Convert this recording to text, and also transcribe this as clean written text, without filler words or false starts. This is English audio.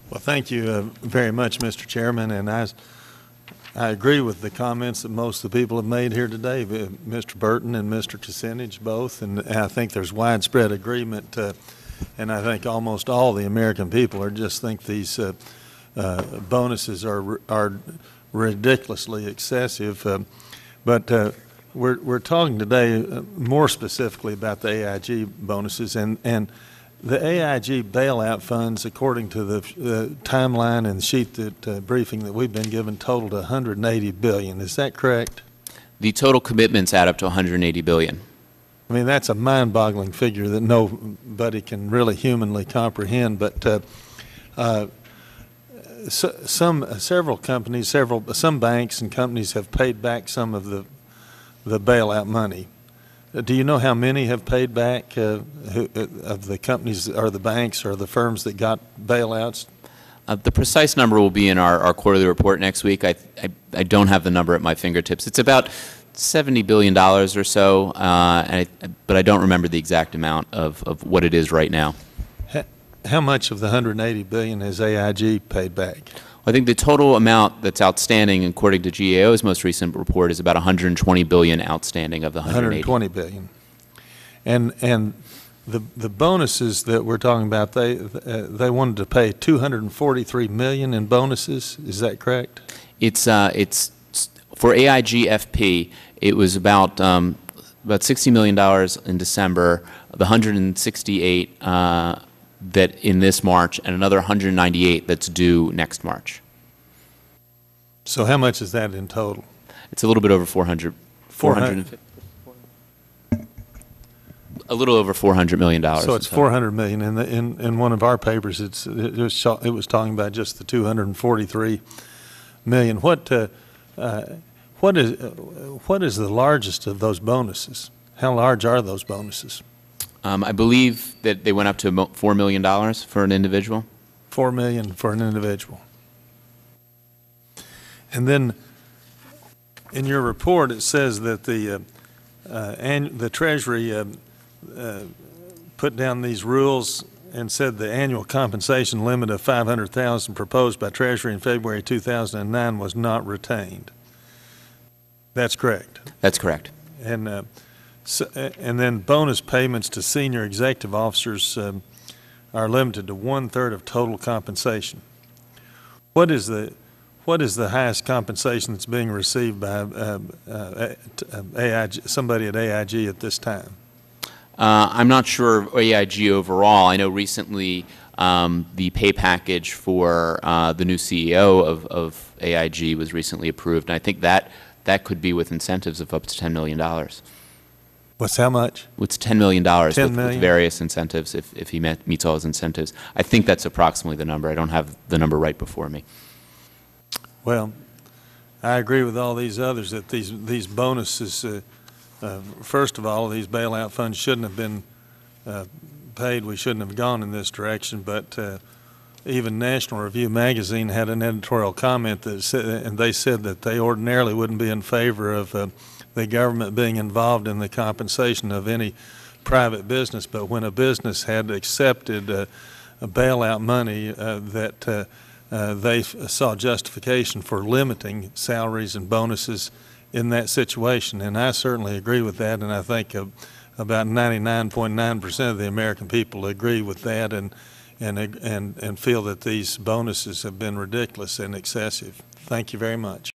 Well, thank you very much, Mr. Chairman, and I agree with the comments that most of the people have made here today, Mr. Burton and Mr. Kucinich both, and I think there's widespread agreement, and I think almost all the American people just think these bonuses are ridiculously excessive. But we're talking today more specifically about the AIG bonuses, and the AIG bailout funds, according to the timeline and the sheet briefing that we've been given, totaled $180 billion. Is that correct? The total commitments add up to $180 billion. I mean, that's a mind-boggling figure that nobody can really humanly comprehend. But several companies, some banks and companies have paid back some of the bailout money. Do you know how many have paid back of the companies or the banks or the firms that got bailouts? The precise number will be in our quarterly report next week. I don't have the number at my fingertips. It's about $70 billion or so, but I don't remember the exact amount of what it is right now. How much of the $180 billion has AIG paid back? I think the total amount that's outstanding, according to GAO's most recent report, is about $120 billion outstanding of the $180. $120 billion. And the bonuses that we're talking about, they wanted to pay $243 million in bonuses. Is that correct? It's for AIG FP. It was about $60 million in December. The 168 that in this March, and another 198 that's due next March. So how much is that in total? It's a little bit over 400. 450. A little over $400 million. So it's $400 million. In one of our papers, it was talking about just the $243 million. What is the largest of those bonuses? How large are those bonuses? I believe that they went up to $4 million for an individual. $4 million for an individual. And then in your report it says that the Treasury put down these rules and said the annual compensation limit of $500,000 proposed by Treasury in February 2009 was not retained. That's correct? That's correct. And then bonus payments to senior executive officers are limited to 1/3 of total compensation. What is the highest compensation that's being received by AIG, somebody at AIG at this time? I'm not sure of AIG overall. I know recently the pay package for the new CEO of AIG was recently approved, and I think that could be with incentives of up to $10 million. What's how much? It's $10 million with various incentives if he meets all his incentives. I think that's approximately the number. I don't have the number right before me. Well, I agree with all these others that these bonuses, first of all, these bailout funds shouldn't have been paid. We shouldn't have gone in this direction. But even National Review magazine had an editorial comment that said, and they said that they ordinarily wouldn't be in favor of the government being involved in the compensation of any private business, but when a business had accepted a bailout money, that they saw justification for limiting salaries and bonuses in that situation. And I certainly agree with that, and I think about 99.9% of the American people agree with that and feel that these bonuses have been ridiculous and excessive. Thank you very much.